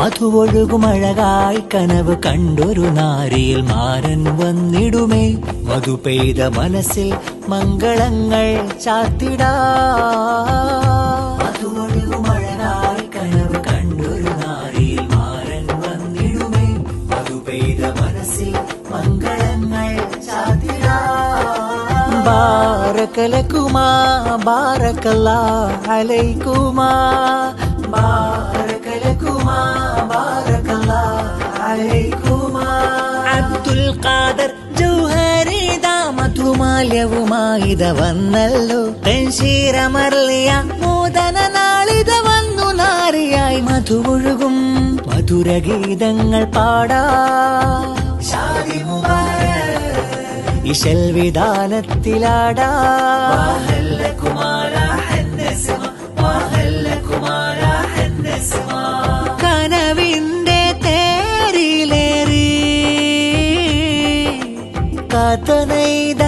മധുവൊഴുകുമഴകായി കനവ് കണ്ടൊരു നാരിയിൽ മാരൻ വന്നിടുമേ. മധു പെയ്ത മനസ്സിൽ മംഗളങ്ങൾ ചാർത്തിടാ. മധുവൊഴുകുമഴകായി കനവ് കണ്ടൊരു നാരിയിൽ മാരൻ വന്നിടുമേ. മധു പെയ്ത മനസ്സിൽ മംഗളങ്ങൾ ചാർത്തിടാ. ബാരകലകുമാ ബാരകല്ലാഹു അലൈകുമാ. ബാരകലകുമാ ബാരകല്ലാഹു അലൈകുമാ. അബ്ദുൽ ഖാദർ ജൗഹരിദ മധുമാല്യവുമായിത വന്നല്ലോ. തെൻശീരമർലിയ നൂതന നാളിത വന്നു നാരിയായി. മധുവൊഴുകും മധുരഗീതങ്ങൾ പാടാ. ഷാദി മുബാരക് ഇശൽ വിധാനത്തിലാടാ. കനവിന്റെ തേരിലേറി കാത്തനെയ്ത